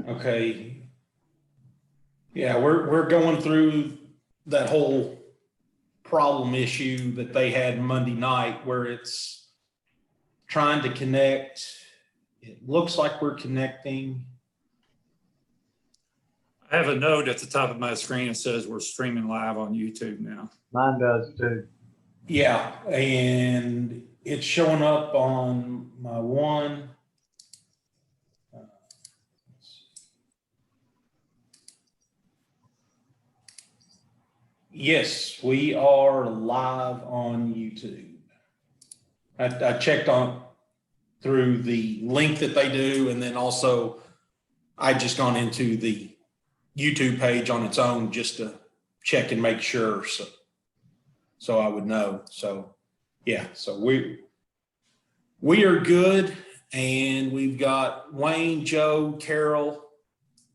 Okay. Yeah, we're going through that whole problem issue that they had Monday night where it's trying to connect. It looks like we're connecting. I have a note at the top of my screen that says we're streaming live on YouTube now. Mine does too. Yeah, and it's showing up on my one. Yes, we are live on YouTube. I checked on through the link that they do, and then also I just gone into the YouTube page on its own just to check and make sure, so I would know. So yeah, so we are good, and we've got Wayne, Joe, Carol,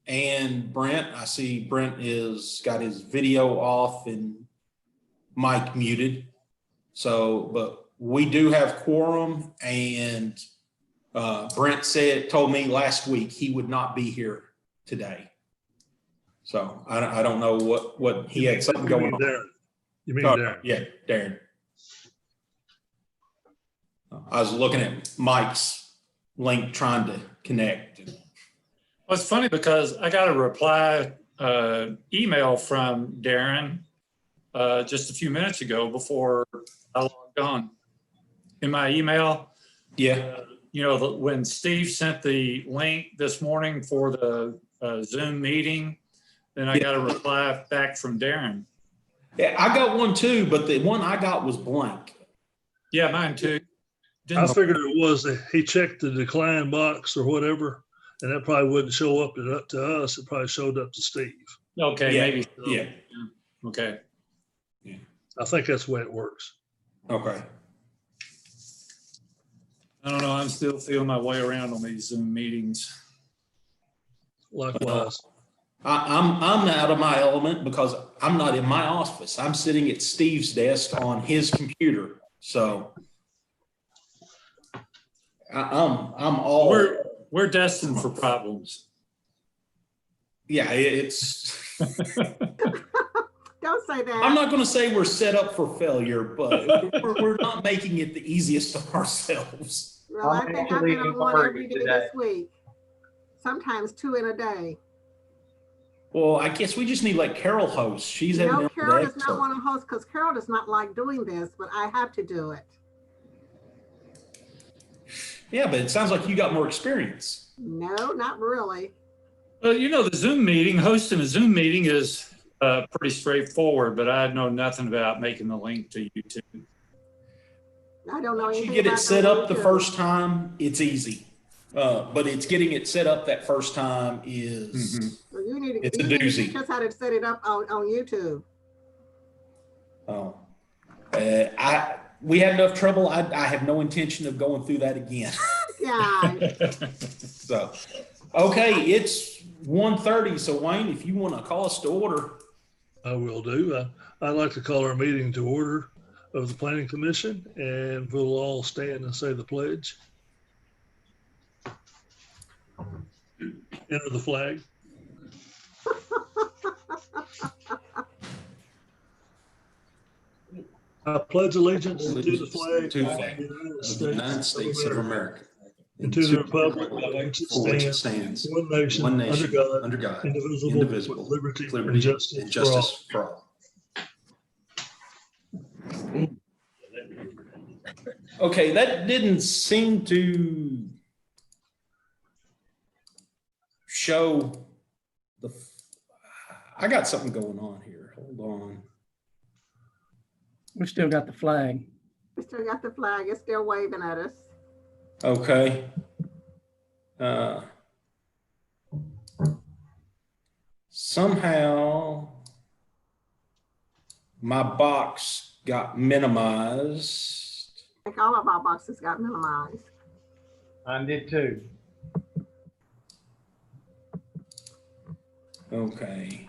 and Brent. I see Brent is got his video off and mic muted. So, but we do have quorum, and Brent told me last week he would not be here today. So I don't know what he had something going on. Darren. You mean Darren? Yeah, Darren. I was looking at Mike's link trying to connect. Well, it's funny because I got a reply email from Darren just a few minutes ago before I logged on. In my email, Yeah. You know, when Steve sent the link this morning for the Zoom meeting, then I got a reply back from Darren. Yeah, I got one too, but the one I got was blank. Yeah, mine too. I figured it was that he checked the decline box or whatever, and that probably wouldn't show up to us. It probably showed up to Steve. Okay, Yeah, maybe. So. yeah. Okay. I think that's the way it works. Okay. I don't know. I'm still feeling my way around on these Zoom meetings. Likewise. I'm out of my element because I'm not in my office. I'm sitting at Steve's desk on his computer. So I'm all. We're destined for problems. Yeah, it's. Don't say that. I'm not going to say we're set up for failure, but we're not making it the easiest of ourselves. Well, I think I've been on one every day this week. Sometimes 2 in a day. Well, I guess we just need like Carol host. She's No, Carol does not want to host because Carol does not like doing this, but I have to do it. Yeah, but it sounds like you got more experience. No, not really. Well, you know, the Zoom meeting, hosting a Zoom meeting is pretty straightforward, but I know nothing about making the link to YouTube. I don't know Once anything you get it about set that up the either. first time, it's easy. But it's getting it set up that first time is Well, you need to, it's a you need to doozy. teach us how to set it up on YouTube. We had enough trouble. I have no intention of going through that again. Yeah. So, okay, it's 1:30. So Wayne, if you want to call us to order. I will do. I'd like to call our meeting to order of the Planning Commission, and we'll all stand and say the pledge. Enter the flag. I pledge allegiance to the flag To the of flag the United States of America. and to the republic for which it stands, one nation, under God, indivisible, with liberty and justice for all. Okay, that didn't seem to show I got something going on here. Hold on. We still got the flag. We still got the flag. It's still waving at us. Okay. Somehow my box got minimized. I think all of our boxes got minimized. I did too. Okay.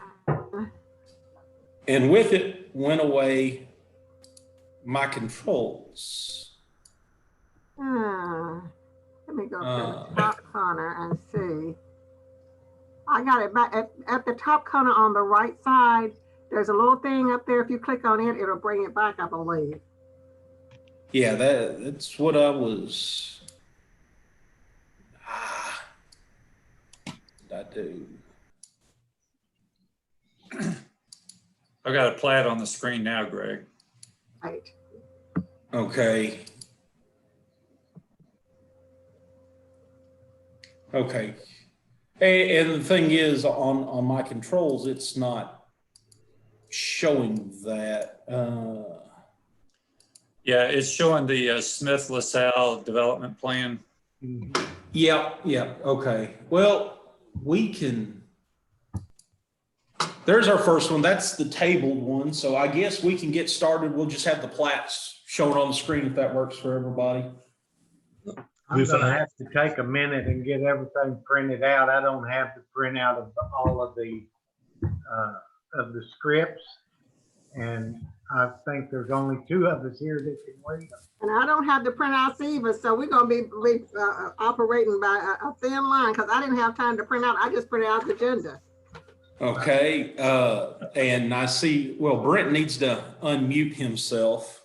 And with it went away my controls. Let me go to Uh, the top corner and see. I got it back at the top corner on the right side. There's a little thing up there. If you click on it, it'll bring it back, I believe. Yeah, that's what I was. What did I do? I got a plat on the screen now, Greg. Right. Okay. Okay. And the thing is, on my controls, it's not showing that. Yeah, it's showing the Smith LaSalle development plan. Yeah, okay. Well, we can. There's our first one. That's the tabled one. So I guess we can get started. We'll just have the plats shown on the screen if that works for everybody. I'm gonna have to take a minute and get everything printed out. I don't have the printout of all of the scripts. And I think there's only 2 of us here that can read them. And I don't have the printouts either, so we're gonna be operating by a thin line because I didn't have time to print out. I just printed out the agenda. Okay, and I see, well, Brent needs to unmute himself.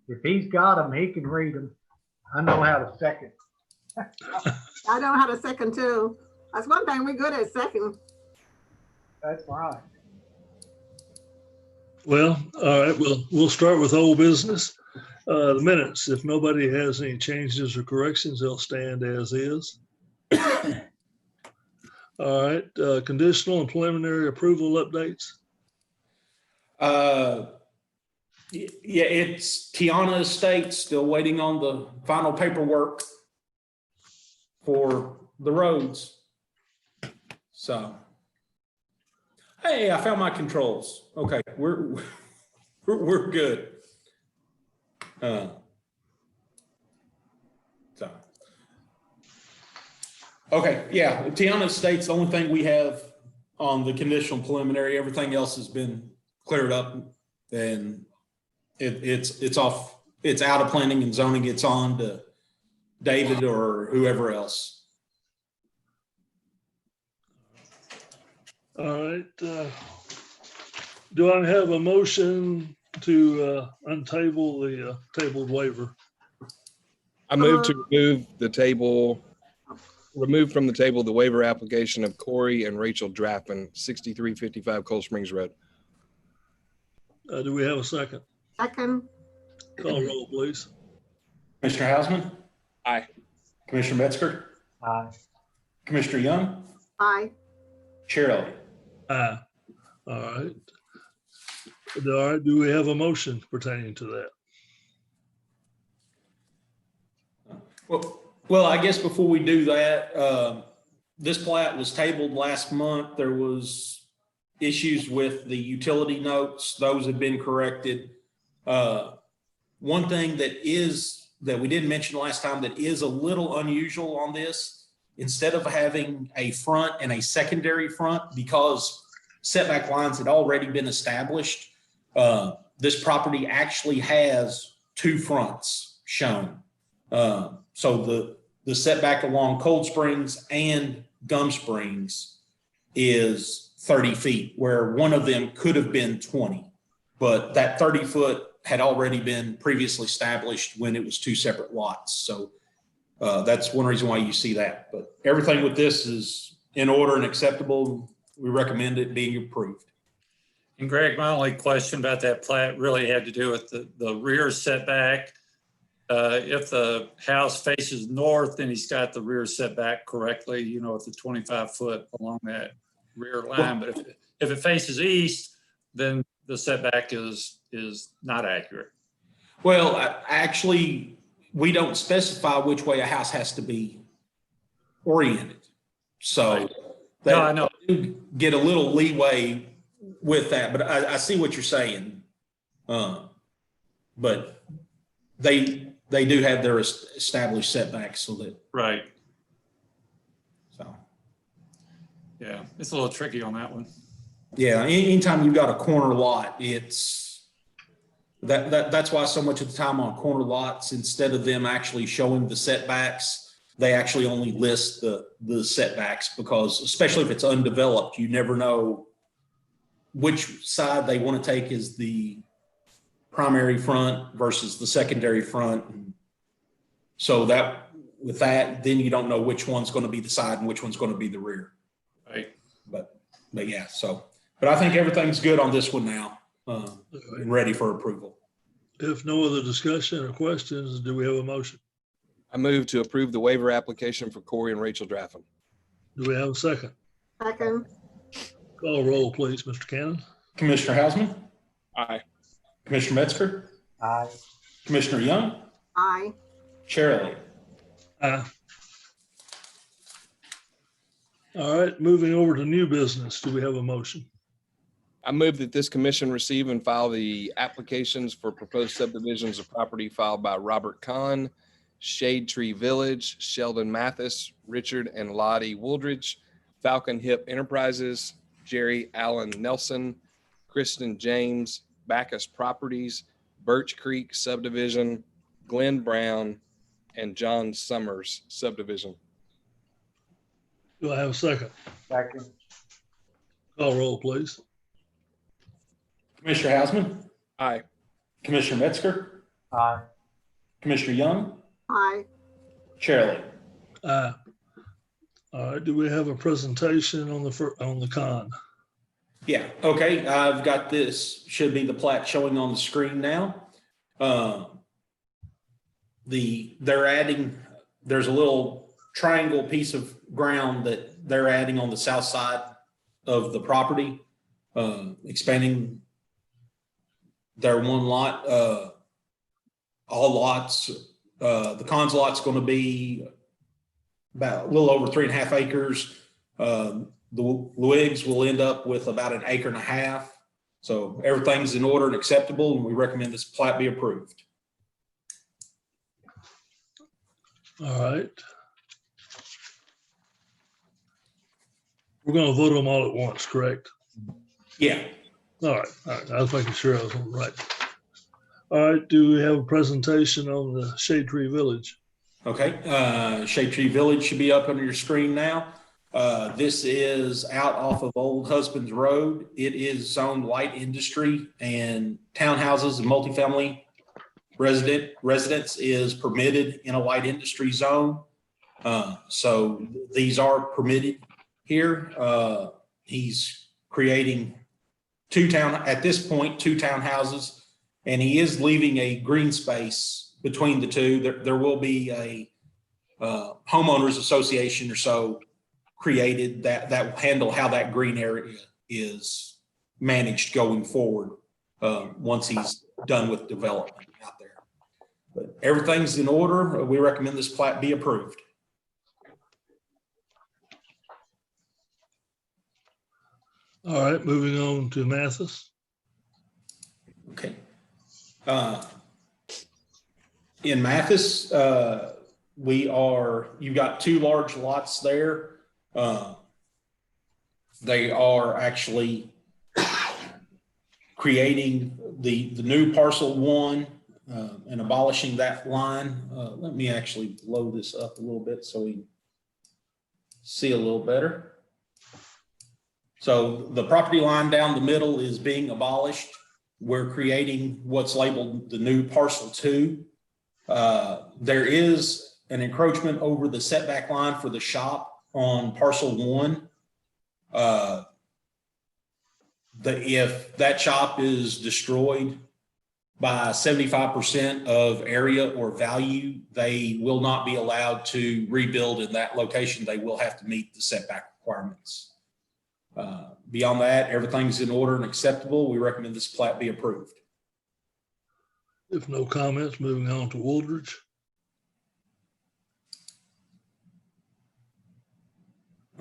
If he's got them, he can read them. I know how to second. I know how to second too. That's one thing we're good at, second. That's right. Well, all right, we'll start with old business. The minutes, if nobody has any changes or corrections, they'll stand as is. All right, conditional and preliminary approval updates. Yeah, it's Tiana Estates, still waiting on the final paperwork for the roads. So, hey, I found my controls. Okay, we're good. Okay, yeah, Tiana Estates, the only thing we have on the conditional preliminary, everything else has been cleared up, and it's off, it's out of planning and zoning. It's on to David or whoever else. All right. Do I have a motion to untable the tabled waiver? I move to remove from the table the waiver application of Corey and Rachel Drappin, 6355 Cold Springs Road. Do we have a second? Second. Call roll, please. Commissioner Hausman? Aye. Commissioner Metzger? Aye. Commissioner Young? Aye. Chair Elliott? Aye. All right. All right, do we have a motion pertaining to that? Well, I guess before we do that, this plat was tabled last month. There was issues with the utility notes. Those have been corrected. One thing that we didn't mention last time that is a little unusual on this, instead of having a front and a secondary front, because setback lines had already been established, this property actually has 2 fronts shown. So the setback along Cold Springs and Gum Springs is 30 feet, where one of them could have been 20, but that 30 foot had already been previously established when it was 2 separate lots. So that's one reason why you see that, but everything with this is in order and acceptable. We recommend it being approved. And Greg, my only question about that plat really had to do with the rear setback. If the house faces north, then he's got the rear setback correctly, you know, with the 25 foot along that rear line. But if it faces east, then the setback is not accurate. Well, actually, we don't specify which way a house has to be oriented. So No, I know. get a little leeway with that, but I see what you're saying. But they do have their established setbacks, so that. Right. So. Yeah, it's a little tricky on that one. Yeah, anytime you've got a corner lot, That's why so much of the time on corner lots, instead of them actually showing the setbacks, they actually only list the setbacks, because especially if it's undeveloped, you never know which side they want to take as the primary front versus the secondary front. So that with that, then you don't know which one's going to be the side and which one's going to be the rear. Right. But yeah, so, but I think everything's good on this one now, and ready for approval. If no other discussion or questions, do we have a motion? I move to approve the waiver application for Corey and Rachel Draffin. Do we have a second? Second, Call roll, please, Mr. Cannon. Commissioner Hausman, Aye. Commissioner Metzger, Aye. Commissioner Young, aye. Chair Elliott. Aye. All right, moving over to new business. Do we have a motion? I move that this commission receive and file the applications for proposed subdivisions of property filed by Robert Kahn, Shade Tree Village, Sheldon Mathis, Richard and Lottie Wooldridge, Falcon Hip Enterprises, Jerry Allen Nelson, Kristen James, Backus Properties, Birch Creek Subdivision, Glenn Brown, and John Summers Subdivision. Do I have a second? Second. Call roll, please. Commissioner Hausman, Aye. Commissioner Metzger, Aye. Commissioner Young, Aye. Chair Elliott. Aye. All right, do we have a presentation on the con? Yeah, okay, I've got this, should be the plat showing on the screen now. They're adding, there's a little triangle piece of ground that they're adding on the south side of the property, expanding their one lot, all lots. The cons lot's going to be about a little over 3.5 acres. The Luigs will end up with about 1.5 acres. So everything's in order and acceptable, and we recommend this plat be approved. All right. We're gonna vote them all at once, correct? Yeah, All right, I was making sure I was on the right. All right, do we have a presentation on the Shade Tree Village? okay. Shade Tree Village should be up on your screen now. This is out off of Old Husbands Road. It is zoned light industry, and townhouses and multifamily residence is permitted in a light industry zone. So these are permitted here. He's creating at this point, two townhouses, and he is leaving a green space between the two. There will be a homeowners association or so created that will handle how that green area is managed going forward once he's done with development out there. But everything's in order. We recommend this plat be approved. All right, moving on to Mathis. Okay. In Mathis, you've got two large lots there. They are actually creating the new parcel 1 and abolishing that line. Let me actually blow this up a little bit so we see a little better. So the property line down the middle is being abolished. We're creating what's labeled the new parcel 2. There is an encroachment over the setback line for the shop on parcel 1. If that shop is destroyed by 75% of area or value, they will not be allowed to rebuild in that location. They will have to meet the setback requirements. Beyond that, everything's in order and acceptable. We recommend this plat be approved. If no comments, moving on to Wooldridge.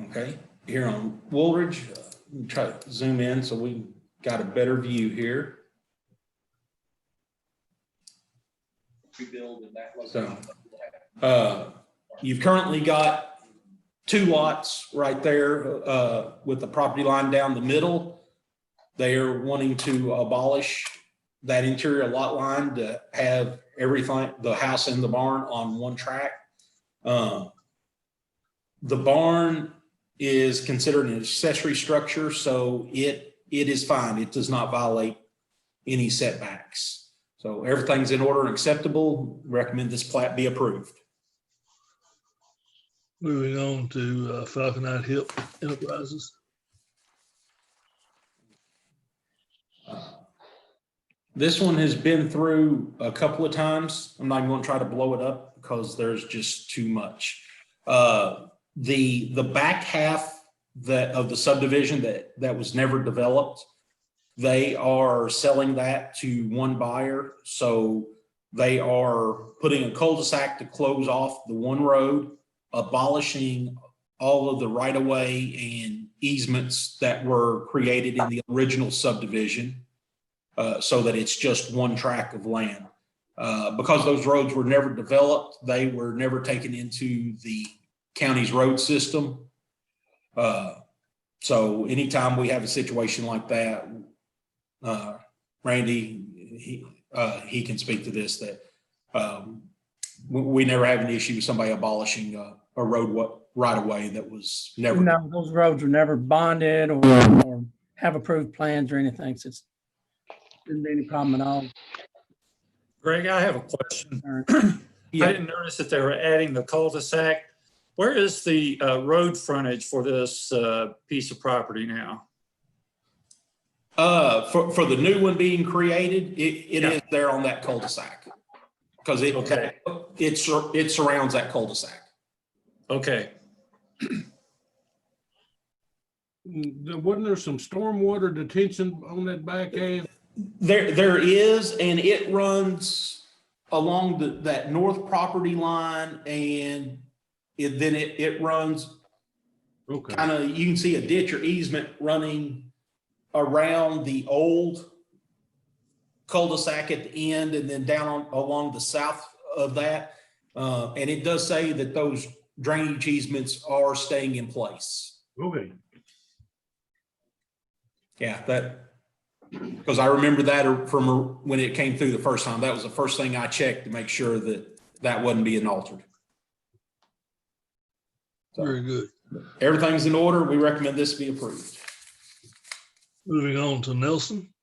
Okay, here on Woolridge, let me try to zoom in so we got a better view here. So, you've currently got 2 lots right there with the property line down the middle. They are wanting to abolish that interior lot line to have everything, the house and the barn on one track. The barn is considered an accessory structure, so it is fine. It does not violate any setbacks. So everything's in order and acceptable. Recommend this plat be approved. Moving on to Falconite Hip Enterprises. This one has been through a couple of times. I'm not even going to try to blow it up because there's just too much. The back half of the subdivision that was never developed, they are selling that to one buyer. So they are putting a cul-de-sac to close off the one road, abolishing all of the right-of-way and easements that were created in the original subdivision, so that it's just one tract of land. Because those roads were never developed, they were never taken into the county's road system. So anytime we have a situation like that, Randy, he can speak to this, that we never have an issue with somebody abolishing a road right away that was never. No, those roads were never bonded or have approved plans or anything. So it's didn't be any problem at all. Greg, I have a question. Yeah. I didn't notice that they were adding the cul-de-sac. Where is the road frontage for this piece of property now? For the new one being created, it is there on that cul-de-sac. Because Okay. it surrounds that cul-de-sac. Okay, Wasn't there some stormwater detention on that back end? There is, and it runs along that north property line, and then it runs Okay. kind of, you can see a ditch or easement running around the old cul-de-sac at the end, and then down along the south of that. And it does say that those drainage easements are staying in place. Okay. Yeah, because I remember that from when it came through the first time. That was the first thing I checked to make sure that wasn't being altered. So Very good. everything's in order. We recommend this be approved. Moving on to Nelson.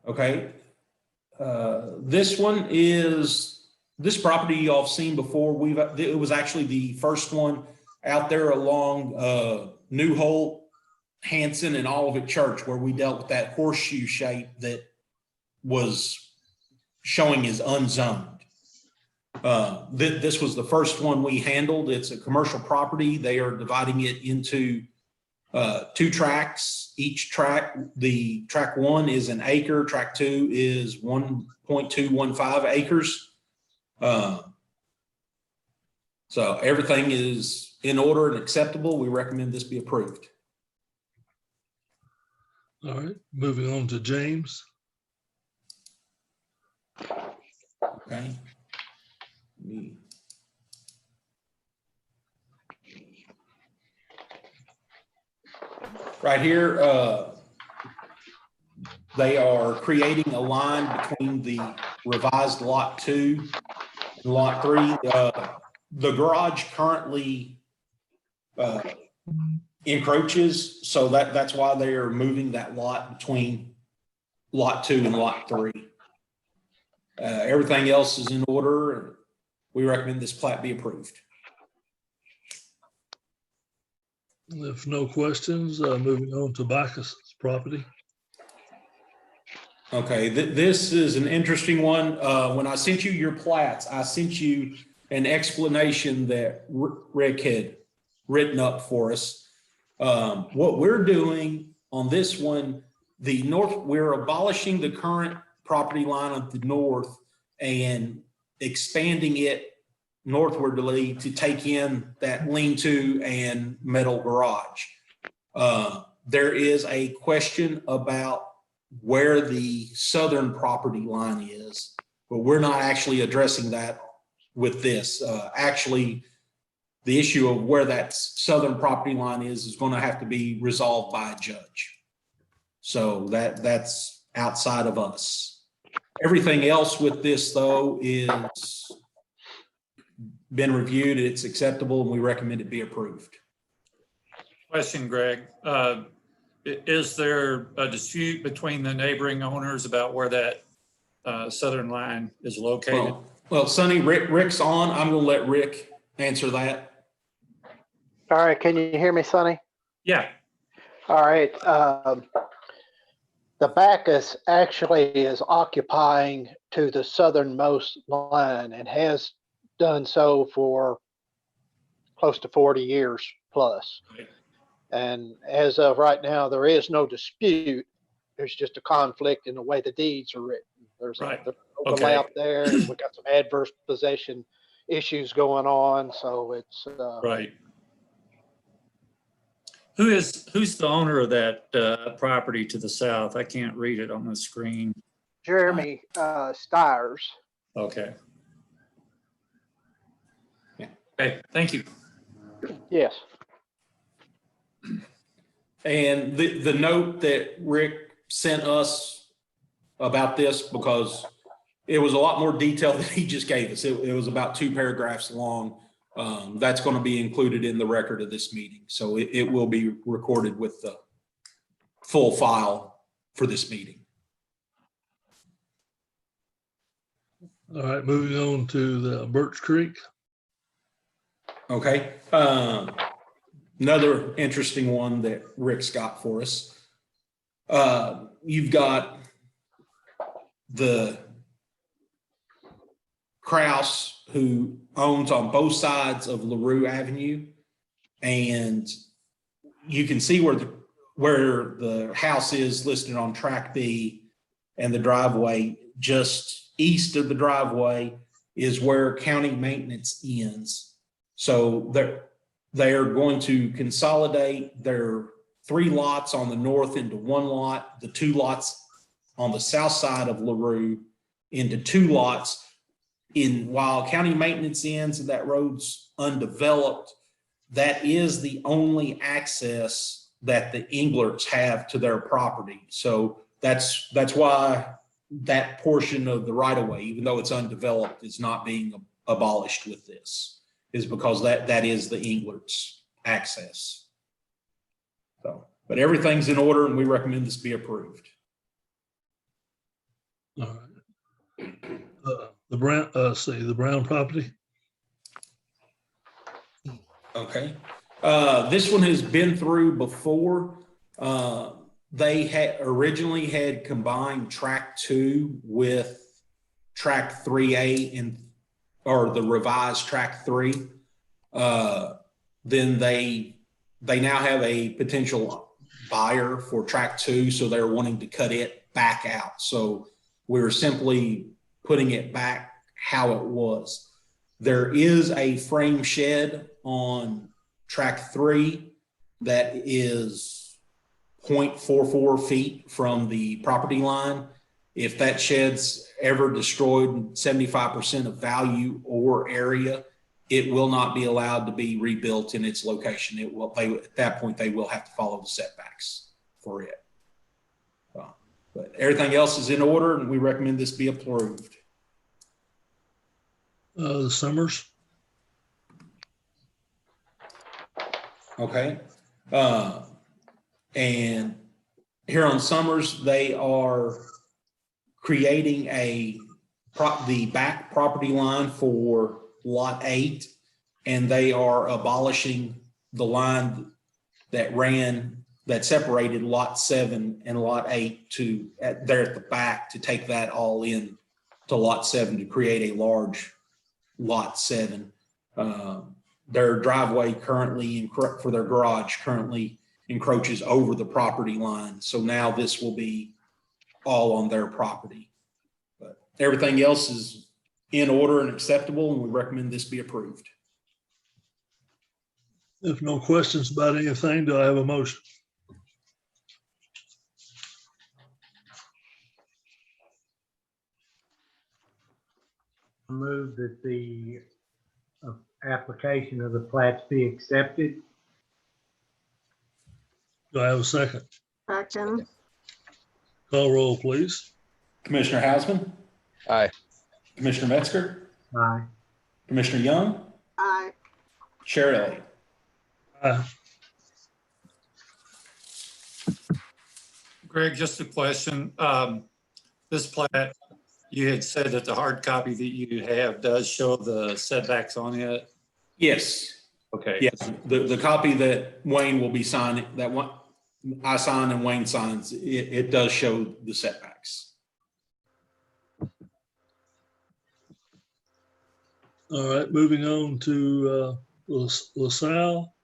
Okay. This property y'all have seen before. It was actually the first one out there along New Holt, Hanson, and Olivet Church, where we dealt with that horseshoe shape that was showing as unzoned. This was the first one we handled. It's a commercial property. They are dividing it into two tracks. Each track, the track one is an acre. Track two is 1.215 acres. So everything is in order and acceptable. We recommend this be approved. All right, moving on to James. Okay. Right here, they are creating a line between the revised lot 2 and lot 3. The garage currently encroaches, so that's why they are moving that lot between lot 2 and lot 3. Everything else is in order. We recommend this plat be approved. If no questions, moving on to Bacchus property. Okay, this is an interesting one. When I sent you your plats, I sent you an explanation that Rick had written up for us. What we're doing on this one, we're abolishing the current property line at the north and expanding it northwardly to take in that lean-to and metal garage. There is a question about where the southern property line is, but we're not actually addressing that with this. Actually, the issue of where that southern property line is going to have to be resolved by a judge. So that's outside of us. Everything else with this though is been reviewed, it's acceptable, and we recommend it be approved. Question, Greg. Is there a dispute between the neighboring owners about where that southern line is located? Well, Sonny, Rick's on. I'm gonna let Rick answer that. All right, can you hear me, Sonny? Yeah, All right. The Bacchus actually is occupying to the southernmost line and has done so for close to 40 years plus. Right. And as of right now, there is no dispute. There's just a conflict in the way the deeds are written. There's Right. there's overlap there. We got some adverse possession issues going on, so it's right. Who's the owner of that property to the south? I can't read it on the screen. Jeremy Stiers. Okay. Yeah. Okay, thank you. Yes. And the note that Rick sent us about this, because it was a lot more detail than he just gave us. It was about 2 paragraphs long. That's going to be included in the record of this meeting. So it will be recorded with the full file for this meeting. All right, moving on to the Birch Creek. Okay. Another interesting one that Rick's got for us. You've got the Kraus, who owns on both sides of LaRue Avenue. And you can see where the house is listed on track B, and the driveway just east of the driveway is where county maintenance ends. So they're going to consolidate their 3 lots on the north into 1 lot, the 2 lots on the south side of LaRue into 2 lots. While county maintenance ends and that road's undeveloped, that is the only access that the Englerts have to their property. So that's why that portion of the right of way, even though it's undeveloped, is not being abolished with this, is because that is the Englerts' access. So, but everything's in order, and we recommend this be approved. All right. The Brown property. Okay. This one has been through before. They had originally had combined track 2 with track 3A or the revised track 3. Then they now have a potential buyer for track 2. So they're wanting to cut it back out. So we're simply putting it back how it was. There is a frame shed on track 3 that is 0.44 feet from the property line. If that shed's ever destroyed 75% of value or area, it will not be allowed to be rebuilt in its location. At that point, they will have to follow the setbacks for it. But everything else is in order, and we recommend this be approved. The Summers. Okay. And here on Summers, they are creating the back property line for lot 8, and they are abolishing the line that separated lot 7 and lot 8 there at the back, to take that all in to lot 7 to create a large lot 7. Their driveway currently for their garage currently encroaches over the property line. So now this will be all on their property. But everything else is in order and acceptable, and we recommend this be approved. If no questions about anything, do I have a motion? Move that the application of the plats be accepted. Do I have a second? Second. Call roll, please. Commissioner Hausman, Aye. Commissioner Metzger, Aye. Commissioner Young, Aye. Chair Elliott. Aye. Greg, just a question. This plat, you had said that the hard copy that you have does show the setbacks on it. Yes, Okay. yes. The copy that Wayne will be signing, that one I sign and Wayne signs, it does show the setbacks. All right, moving on to LaSalle.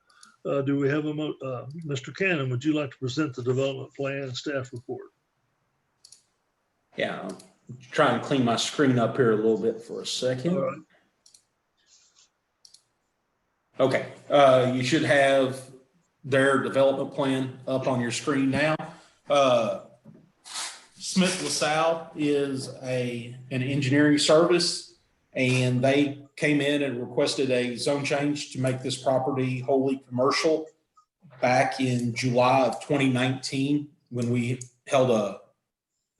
Do we have Mr. Cannon, would you like to present the development plan and staff report? Yeah, I'm trying to clean my screen up here a little bit for a second. All right. Okay, you should have their development plan up on your screen now. Smith LaSalle is an engineering service, and they came in and requested a zone change to make this property wholly commercial back in July of 2019, when we held a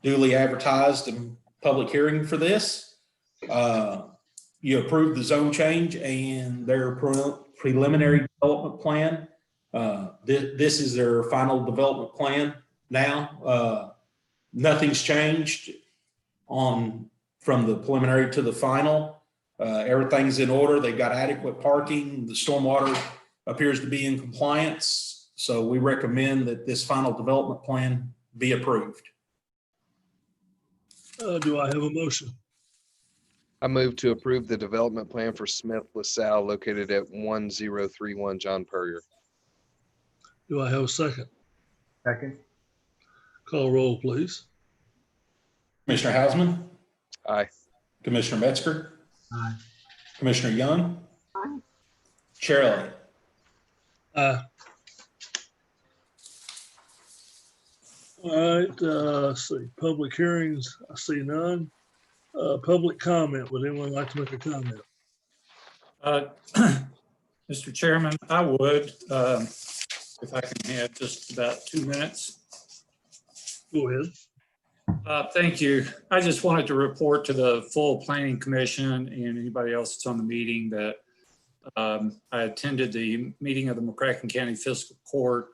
duly advertised and public hearing for this. You approved the zone change and their preliminary development plan. This is their final development plan now. Nothing's changed from the preliminary to the final. Everything's in order. They've got adequate parking. The stormwater appears to be in compliance. So we recommend that this final development plan be approved. Do I have a motion? I move to approve the development plan for Smith LaSalle located at 1031 John Purrier. Do I have a second? Second. Call roll, please. Commissioner Hausman, Aye. Commissioner Metzger, Aye. Commissioner Young, Aye. Chair Elliott. Aye. All right, let's see, public hearings, I see none. Public comment, would anyone like to make a comment? Mr. Chairman, I would, if I can have just about 2 minutes. Go ahead. Thank you. I just wanted to report to the full planning commission and anybody else that's on the meeting that I attended the meeting of the McCracken County Fiscal Court.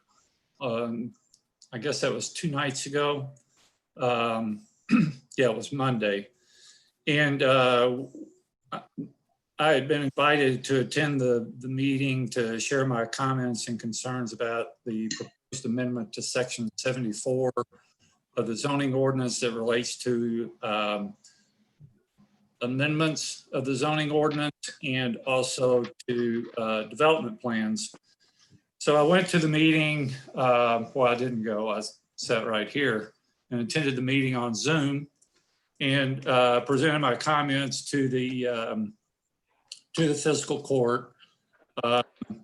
I guess that was 2 nights ago. Yeah, it was Monday. And I had been invited to attend the meeting to share my comments and concerns about the proposed amendment to section 74 of the zoning ordinance that relates to amendments of the zoning ordinance and also to development plans. So I went to the meeting. Well, I didn't go. I sat right here and attended the meeting on Zoom and presented my comments to the fiscal court,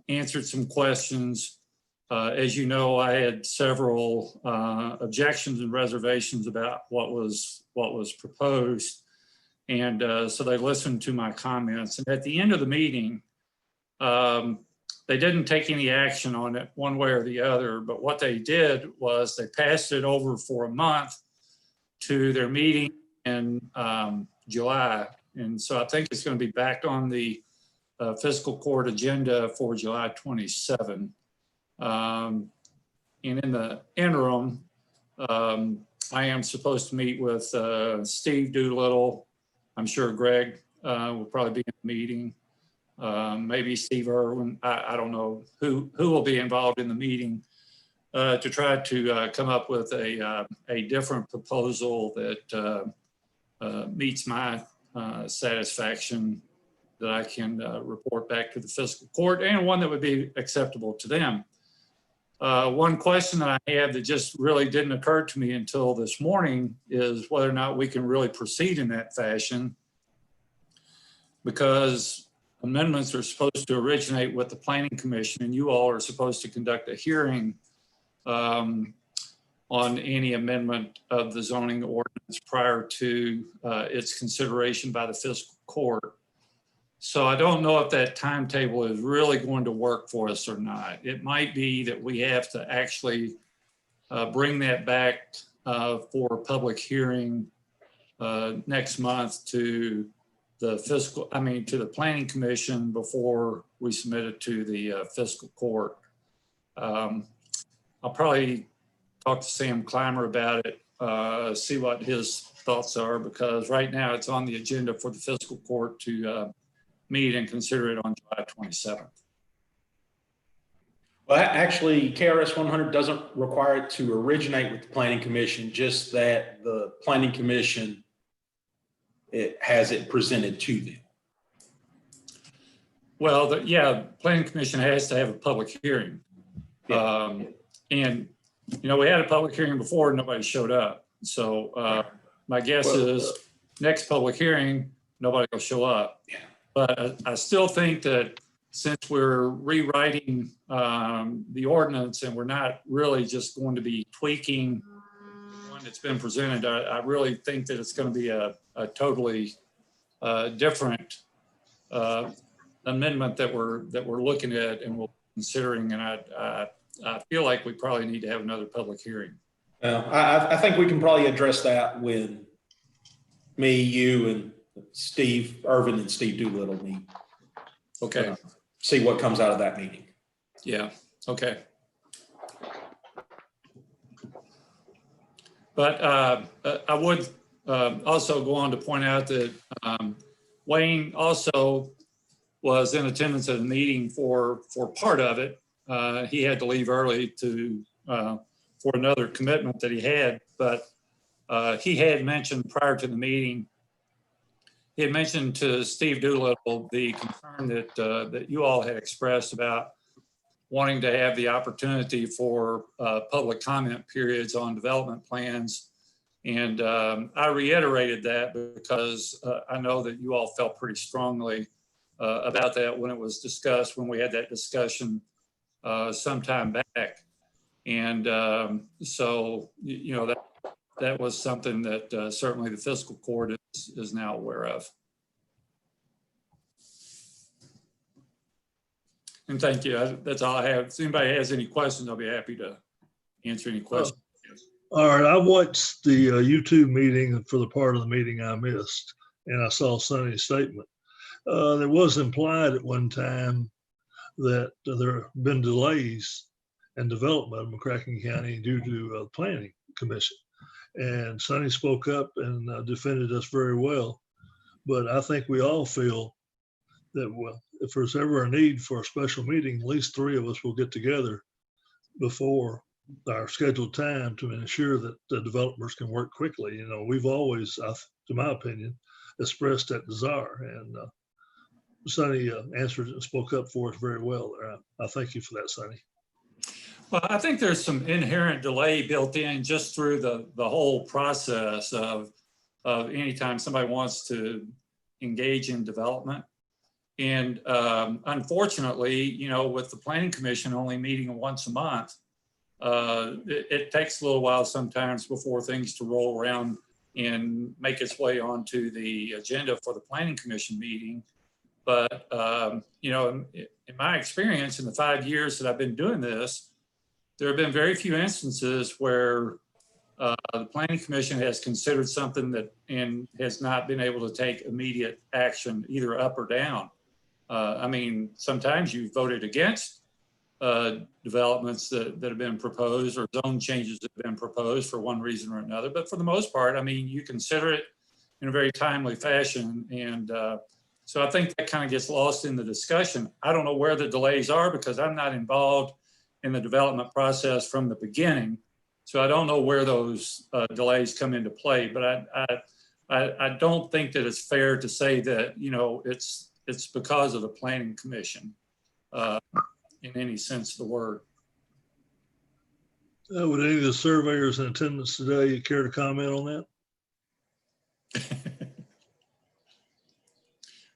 answered some questions. As you know, I had several objections and reservations about what was proposed. And so they listened to my comments. And at the end of the meeting, they didn't take any action on it one way or the other. But what they did was they passed it over for a month to their meeting in July. And so I think it's going to be back on the fiscal court agenda for July 27. And in the interim, I am supposed to meet with Steve Doolittle. I'm sure Greg will probably be in the meeting. Maybe Steve Irwin. I don't know who will be involved in the meeting to try to come up with a different proposal that meets my satisfaction, that I can report back to the fiscal court, and one that would be acceptable to them. One question that I have that just really didn't occur to me until this morning is whether or not we can really proceed in that fashion, because amendments are supposed to originate with the Planning Commission, and you all are supposed to conduct a hearing on any amendment of the zoning ordinance prior to its consideration by the fiscal court. So I don't know if that timetable is really going to work for us or not. It might be that we have to actually bring that back for a public hearing next month to the to the Planning Commission before we submit it to the fiscal court. I'll probably talk to Sam Clymer about it, see what his thoughts are, because right now it's on the agenda for the fiscal court to meet and consider it on July 27th. Well, actually, KRS 100 doesn't require it to originate with the Planning Commission, just that the Planning Commission it has it presented to them. Well, yeah, Planning Commission has to have a public hearing. Yeah. And, you know, we had a public hearing before, nobody showed up. So my guess is next public hearing, nobody will show up. Yeah. But I still think that since we're rewriting the ordinance and we're not really just going to be tweaking one that's been presented, I really think that it's going to be a totally different amendment that we're looking at and we're considering. And I feel like we probably need to have another public hearing. Well, I think we can probably address that when me, you, and Steve Irvin and Steve Doolittle meet. Okay. See what comes out of that meeting. Yeah. Okay. But I would also go on to point out that Wayne also was in attendance at a meeting for part of it. He had to leave early for another commitment that he had, but he had mentioned prior to the meeting, he had mentioned to Steve Doolittle the concern that you all had expressed about wanting to have the opportunity for public comment periods on development plans. And I reiterated that because I know that you all felt pretty strongly about that when it was discussed, when we had that discussion some time back. And so, you know, that was something that certainly the fiscal court is now aware of. And thank you. That's all I have. If anybody has any questions, I'll be happy to answer any questions. All right, I watched the YouTube meeting for the part of the meeting I missed, and I saw Sonny's statement. There was implied at one time that there have been delays in development of McCracken County due to the Planning Commission. And Sonny spoke up and defended us very well. But I think we all feel that, well, if there's ever a need for a special meeting, at least 3 of us will get together before our scheduled time to ensure that the developers can work quickly. You know, we've always, to my opinion, expressed that desire. And Sonny answered and spoke up for us very well there. I thank you for that, Sonny. Well, I think there's some inherent delay built in just through the whole process of anytime somebody wants to engage in development. And unfortunately, you know, with the Planning Commission only meeting once a month, it takes a little while sometimes before things to roll around and make its way onto the agenda for the Planning Commission meeting. But, you know, in my experience in the 5 years that I've been doing this, there have been very few instances where the Planning Commission has considered something and has not been able to take immediate action, either up or down. I mean, sometimes you voted against developments that have been proposed or zone changes that have been proposed for one reason or another. But for the most part, I mean, you consider it in a very timely fashion. And so I think that kind of gets lost in the discussion. I don't know where the delays are because I'm not involved in the development process from the beginning. So I don't know where those delays come into play, but I don't think that it's fair to say that, you know, it's because of the Planning Commission in any sense of the word. Would any of the surveyors in attendance today care to comment on that?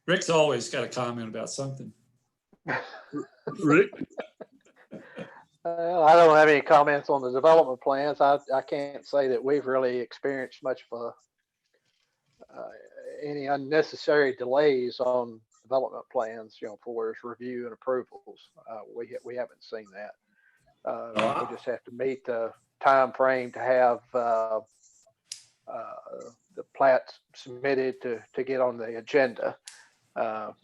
Rick's always got a comment about something. Rick? I don't have any comments on the development plans. I can't say that we've really experienced much of any unnecessary delays on development plans, you know, for its review and approvals. We haven't seen that. We just have to meet the time frame to have the plats submitted to get on the agenda. As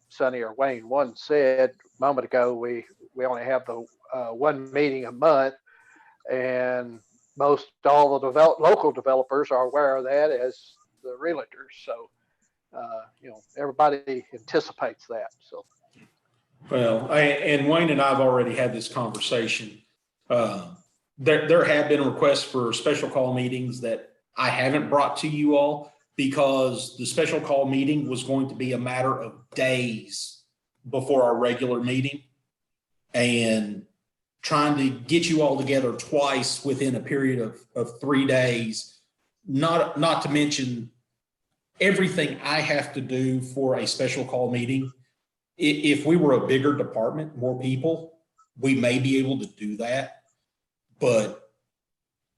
Sonny or Wayne one said a moment ago, we only have the one meeting a month, and most all the local developers are aware of that, as the realtors. So, everybody anticipates that. So, Well, and Wayne and I've already had this conversation. There have been requests for special call meetings that I haven't brought to you all because the special call meeting was going to be a matter of days before our regular meeting. And trying to get you all together twice within a period of 3 days, not to mention everything I have to do for a special call meeting. If we were a bigger department, more people, we may be able to do that. But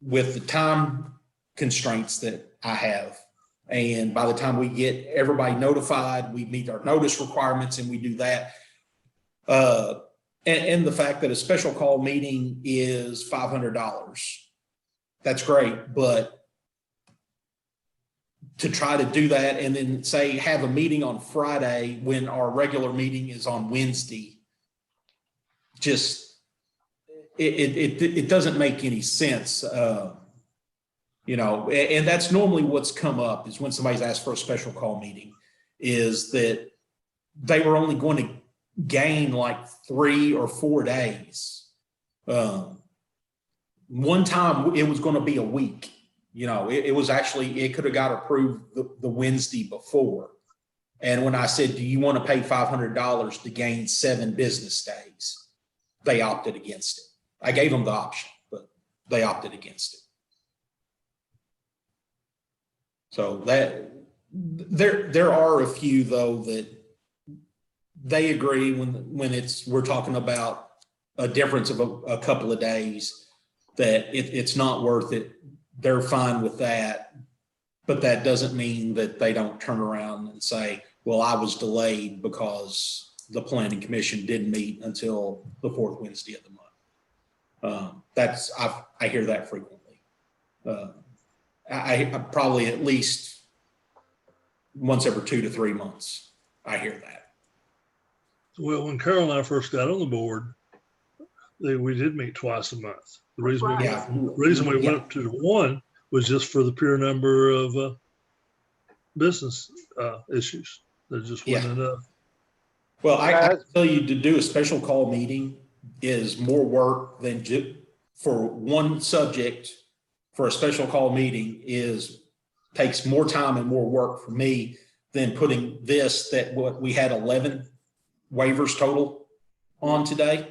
with the time constraints that I have, and by the time we get everybody notified, we meet our notice requirements and we do that. And the fact that a special call meeting is $500, that's great. But to try to do that and then say have a meeting on Friday when our regular meeting is on Wednesday, just it doesn't make any sense. And that's normally what's come up is when somebody's asked for a special call meeting, is that they were only going to gain like 3 or 4 days. One time it was going to be a week. It was actually, it could have got approved the Wednesday before. And when I said, do you want to pay $500 to gain 7 business days? They opted against it. I gave them the option, but they opted against it. So that there are a few though that they agree when we're talking about a difference of a couple of days that it's not worth it. They're fine with that, but that doesn't mean that they don't turn around and say, well, I was delayed because the planning commission didn't meet until the 4th Wednesday of the month. I hear that frequently. I probably at least once every 2 to 3 months, I hear that. Well, when Carol and I first got on the board, we did meet twice a month. The reason we went to the one was just for the pure number of business issues. There just wasn't enough. Well, I can tell you to do a special call meeting is more work than for one subject. For a special call meeting takes more time and more work for me than putting this what we had 11 waivers total on today.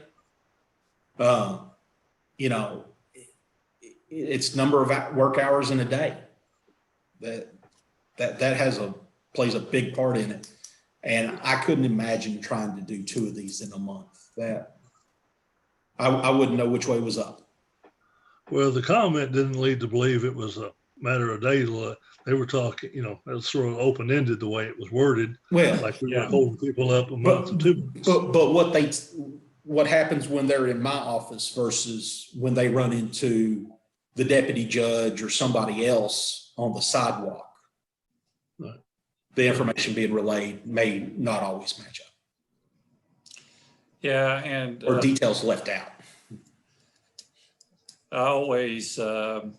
It's number of work hours in a day that plays a big part in it. And I couldn't imagine trying to do 2 of these in a month. That I wouldn't know which way was up. Well, the comment didn't lead to believe it was a matter of days. They were talking, it was sort of open-ended the way it was worded. Well, like we were holding people up a month or 2 months. But what happens when they're in my office versus when they run into the deputy judge or somebody else on the sidewalk? Right. The information being relayed may not always match up. Yeah, and or details left out. I always, and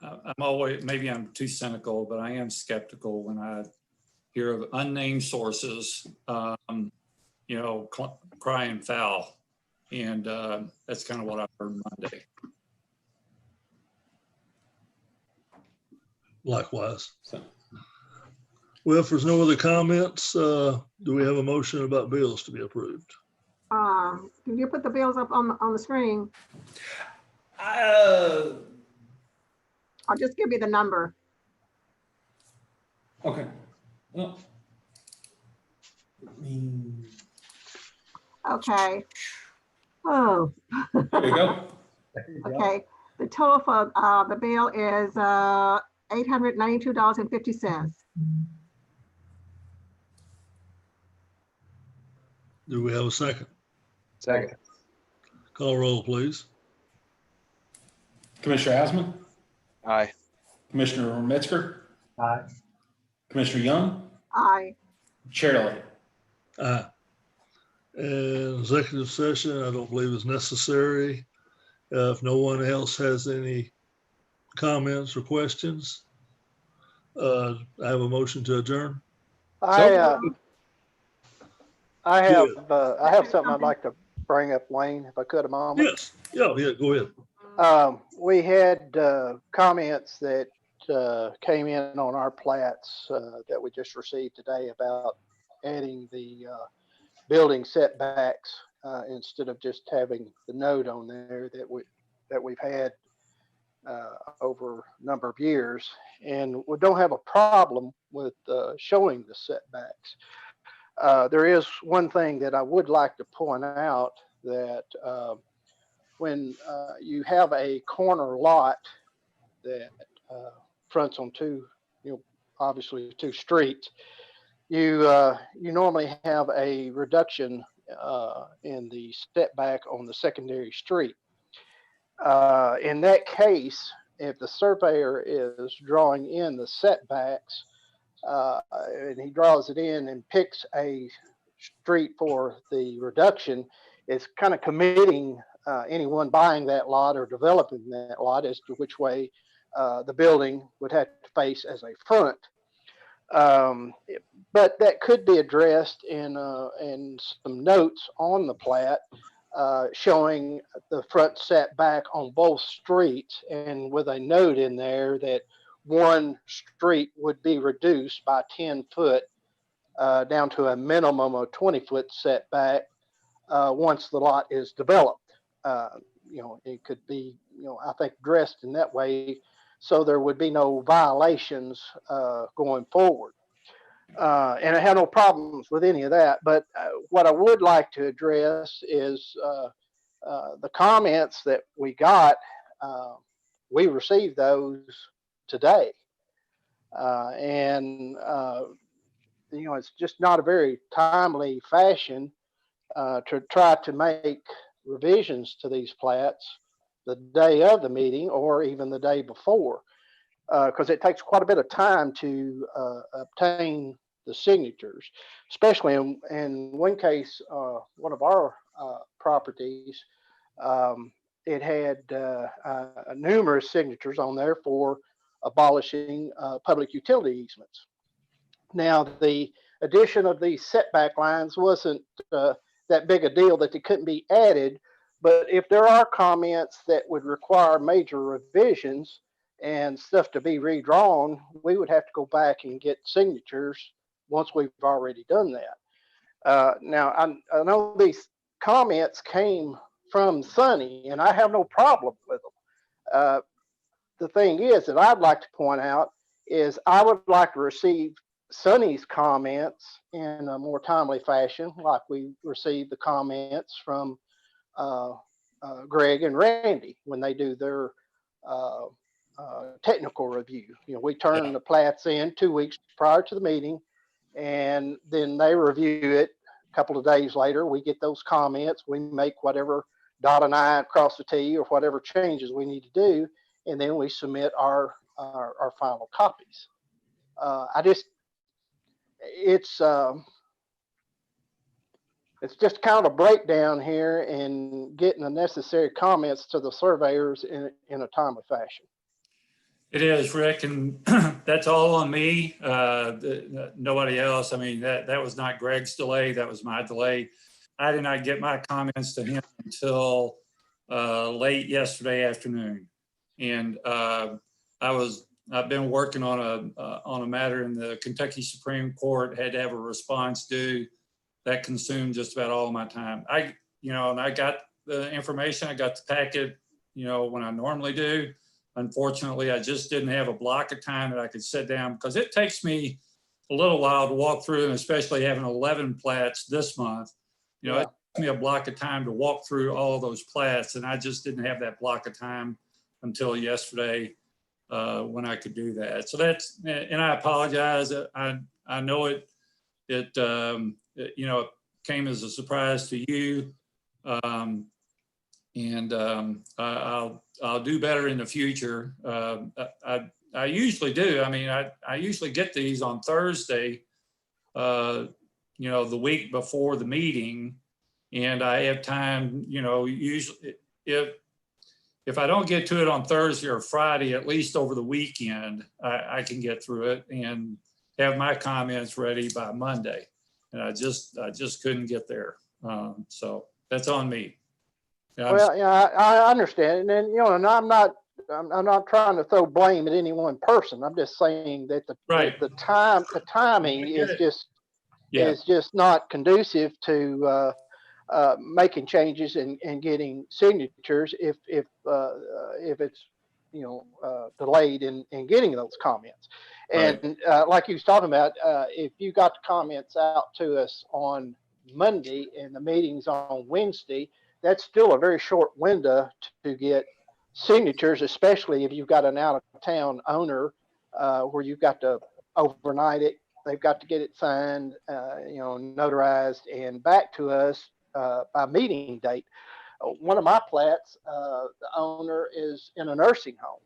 I'm always, maybe I'm too cynical, but I am skeptical when I hear of unnamed sources, crying foul. And that's kind of what I heard Monday. Likewise. Well, if there's no other comments, do we have a motion about bills to be approved? Can you put the bills up on the screen? I'll just give you the number. Okay. Well, okay. Oh. There you go. Okay. The total for the bill is $892.50. Do we have a second? Second. Call roll, please. Commissioner Asman, Aye. Commissioner Metzger, Aye. Commissioner Young, Aye. Chair Elliott. Aye. And executive session, I don't believe is necessary. If no one else has any comments or questions, I have a motion to adjourn. I have something I'd like to bring up, Wayne, if I could a moment. Yes, yeah, go ahead. We had comments that came in on our plats that we just received today about adding the building setbacks instead of just having the note on there that we've had over a number of years. And we don't have a problem with showing the setbacks. There is one thing that I would like to point out, that when you have a corner lot that fronts on obviously two streets, you normally have a reduction in the setback on the secondary street. In that case, if the surveyor is drawing in the setbacks, and he draws it in and picks a street for the reduction, it's kind of committing anyone buying that lot or developing that lot as to which way the building would have to face as a front. But that could be addressed in some notes on the plat showing the front setback on both streets, and with a note in there that one street would be reduced by 10 foot down to a minimum of 20-foot setback once the lot is developed. It could be, I think, addressed in that way, so there would be no violations going forward. And I have no problems with any of that. But what I would like to address is the comments that we got. We received those today. It's just not a very timely fashion to try to make revisions to these plats the day of the meeting or even the day before, because it takes quite a bit of time to obtain the signatures, especially in one case, one of our properties, it had numerous signatures on there for abolishing public utility easements. Now, the addition of these setback lines wasn't that big a deal that they couldn't be added, but if there are comments that would require major revisions and stuff to be redrawn, we would have to go back and get signatures once we've already done that. Now, I know these comments came from Sonny, and I have no problem with them. The thing is that I'd like to point out is I would like to receive Sonny's comments in a more timely fashion, like we received the comments from Greg and Randy when they do their technical review. We turn the plats in 2 weeks prior to the meeting, and then they review it. A couple of days later, we get those comments. We make whatever dot an I, cross the T, or whatever changes we need to do, and then we submit our final copies. It's just kind of a breakdown here in getting the necessary comments to the surveyors in a timely fashion. It is, Rick, and that's all on me. Nobody else. I mean, that was not Greg's delay. That was my delay. I did not get my comments to him until late yesterday afternoon. And I've been working on a matter in the Kentucky Supreme Court, had to have a response due. That consumed just about all of my time. And I got the information, I got the packet, when I normally do. Unfortunately, I just didn't have a block of time that I could sit down, because it takes me a little while to walk through, and especially having 11 plats this month, it took me a block of time to walk through all of those plats, and I just didn't have that block of time until yesterday when I could do that. So that's, and I apologize. I know it came as a surprise to you. And I'll do better in the future. I usually do. I mean, I usually get these on Thursday, the week before the meeting, and I have time, usually if I don't get to it on Thursday or Friday, at least over the weekend, I can get through it and have my comments ready by Monday. And I just couldn't get there. So that's on me. Yeah, Well, yeah, I understand. And, and I'm not trying to throw blame at any one person. I'm just saying that the timing is just not conducive to making changes and getting signatures if it's delayed in getting those comments. And like you was talking about, if you got the comments out to us on Monday and the meeting's on Wednesday, that's still a very short window to get signatures, especially if you've got an out of town owner where you've got to overnight it. They've got to get it signed, notarized and back to us by meeting date. One of my plats, the owner is in a nursing home.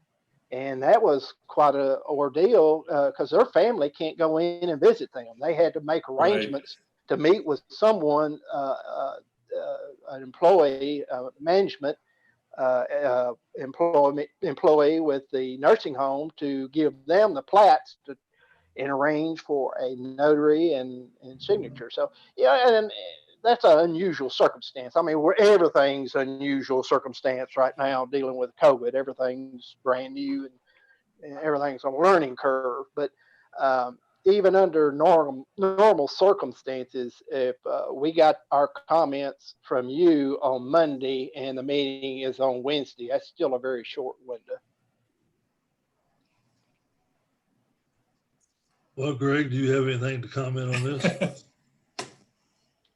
And that was quite an ordeal because their family can't go in and visit them. They had to make arrangements to meet with someone, an employee, management employee with the nursing home to give them the plats and arrange for a notary and signature. So, and that's an unusual circumstance. I mean, everything's unusual circumstance right now dealing with COVID. Everything's brand new and everything's a learning curve. But even under normal circumstances, if we got our comments from you on Monday and the meeting is on Wednesday, that's still a very short window. Well, Greg, do you have anything to comment on this?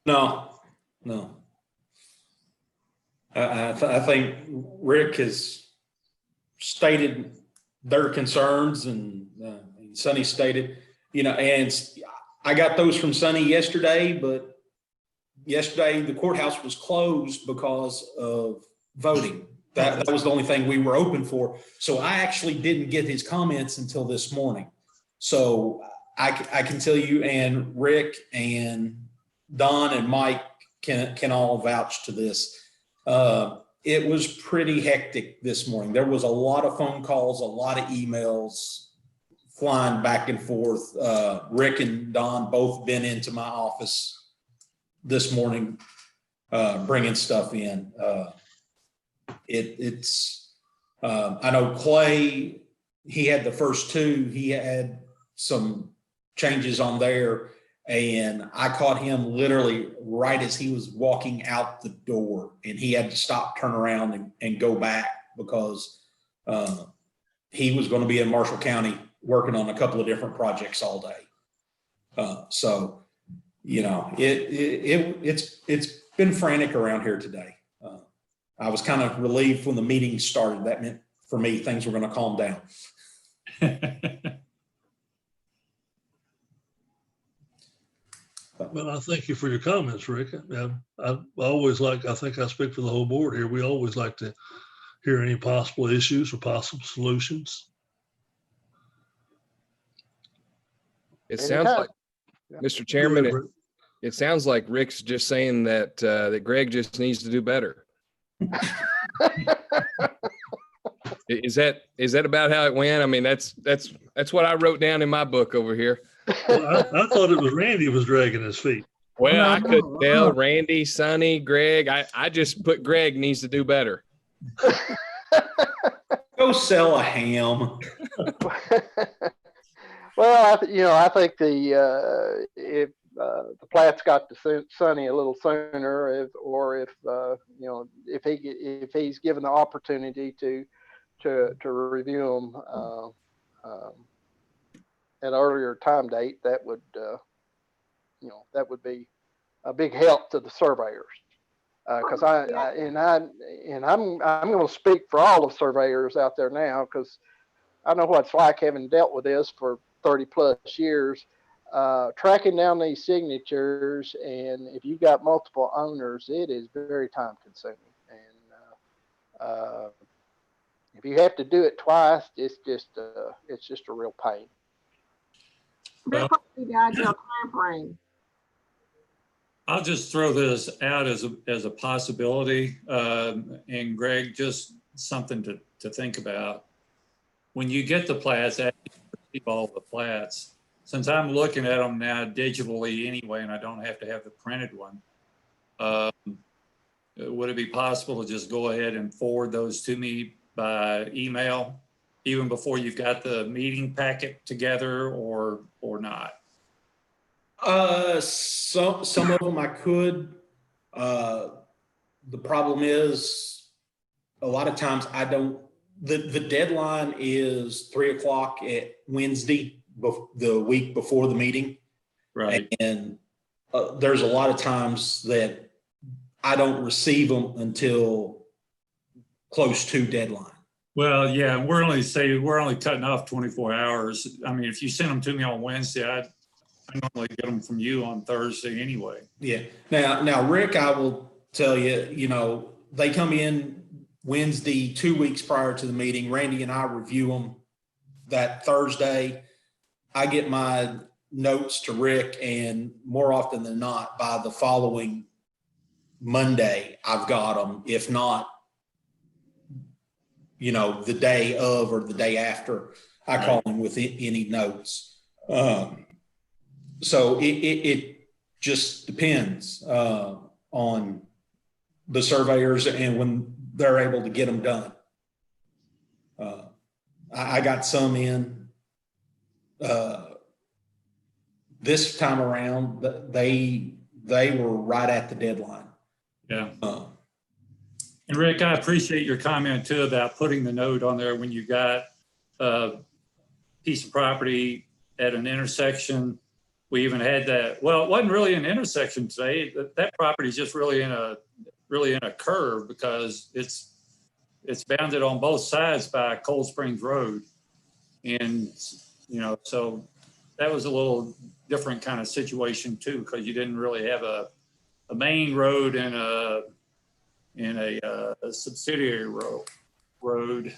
No. I think Rick has stated their concerns and Sonny stated, and I got those from Sonny yesterday, but yesterday the courthouse was closed because of voting. That was the only thing we were open for. So I actually didn't get his comments until this morning. So I can tell you, and Rick and Don and Mike can all vouch to this. It was pretty hectic this morning. There was a lot of phone calls, a lot of emails flying back and forth. Rick and Don both been into my office this morning, bringing stuff in. I know Clay, he had the first two, he had some changes on there. And I caught him literally right as he was walking out the door, and he had to stop, turn around and go back because he was going to be in Marshall County working on a couple of different projects all day. So, it's been frantic around here today. I was kind of relieved when the meeting started. That meant for me, things were going to calm down. Well, I thank you for your comments, Rick. I always I think I speak for the whole board here. We always like to hear any possible issues or possible solutions. It sounds like, Mr. Chairman, it sounds like Rick's just saying that that Greg just needs to do better. Is that about how it went? I mean, that's what I wrote down in my book over here. Well, I thought it was Randy was dragging his feet. Well, I couldn't tell. Randy, Sonny, Greg. I just put Greg needs to do better. Go sell a ham. Well, I think if the plats got to Sonny a little sooner, if he's given the opportunity to review them at an earlier time date, that would be a big help to the surveyors. Because I'm going to speak for all the surveyors out there now, because I know what it's like having dealt with this for 30 plus years, tracking down these signatures. And if you've got multiple owners, it is very time consuming. And If you have to do it twice, it's just a real pain. Rick, what would be the ideal timeframe? I'll just throw this out as a possibility. And Greg, just something to think about. When you get the plats, after you receive all the plats, since I'm looking at them now digitally anyway, and I don't have to have the printed one, would it be possible to just go ahead and forward those to me by email, even before you've got the meeting packet together, or not? Some of them I could. The problem is a lot of times I don't, the deadline is 3:00 at Wednesday, the week before the meeting. Right. And there's a lot of times that I don't receive them until close to deadline. Well, yeah, we're only cutting off 24 hours. I mean, if you send them to me on Wednesday, I normally get them from you on Thursday anyway. Yeah. Now, Rick, I will tell you, they come in Wednesday, 2 weeks prior to the meeting. Randy and I review them that Thursday. I get my notes to Rick, and more often than not, by the following Monday, I've got them. If not, the day of or the day after, I call him with any notes. So it just depends on the surveyors and when they're able to get them done. I got some in this time around. They were right at the deadline. Yeah. And Rick, I appreciate your comment too about putting the note on there when you got a piece of property at an intersection. We even had that. Well, it wasn't really an intersection today. That property is just really in a curve because it's bounded on both sides by Cold Springs Road, and so that was a little different kind of situation too, because you didn't really have a main road and a subsidiary road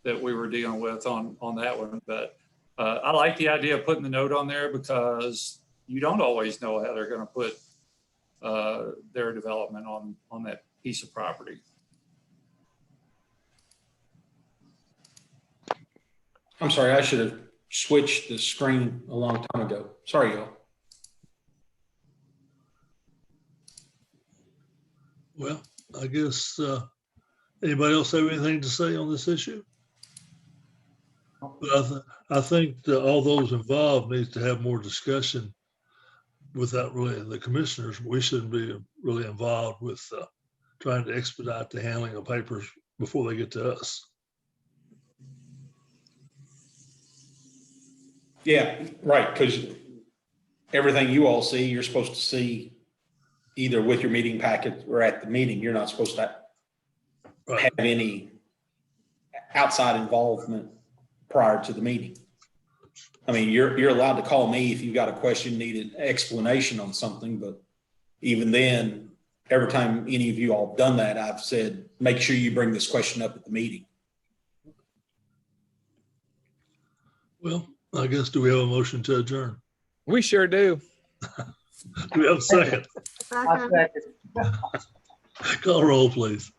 that we were dealing with on that one. But I like the idea of putting the note on there because you don't always know how they're going to put their development on that piece of property. I'm sorry, I should have switched the screen a long time ago. Sorry, y'all. Well, I guess, anybody else have anything to say on this issue? But I think that all those involved need to have more discussion without really the commissioners. We shouldn't be really involved with trying to expedite the handling of papers before they get to us. Yeah, right. Because everything you all see, you're supposed to see either with your meeting packet or at the meeting. You're not supposed to have any outside involvement prior to the meeting. I mean, you're allowed to call me if you've got a question, need an explanation on something, but even then, every time any of you all have done that, I've said, make sure you bring this question up at the meeting. Well, I guess, do we have a motion to adjourn? We sure do. Do we have a second? Second. Call roll, please.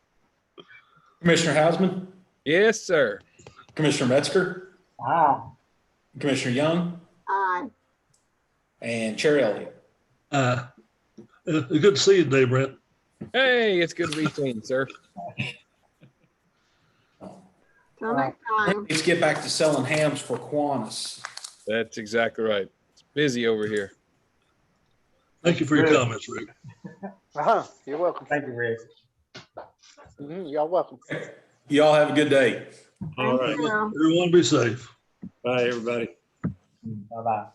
Commissioner Hausman, Yes, sir. Commissioner Metzger, Aye. Commissioner Young, Aye. and Chair Elliott. Good to see you today, Brent. Hey, it's good to be seen, sir. Till next time. Let's get back to selling hams for Kiwanis. That's exactly right. It's busy over here. Thank you for your comments, Rick. You're welcome. Thank you, Rick. Y'all welcome. Y'all have a good day. All Thank right. you. Everyone be safe. Bye, everybody. Bye-bye.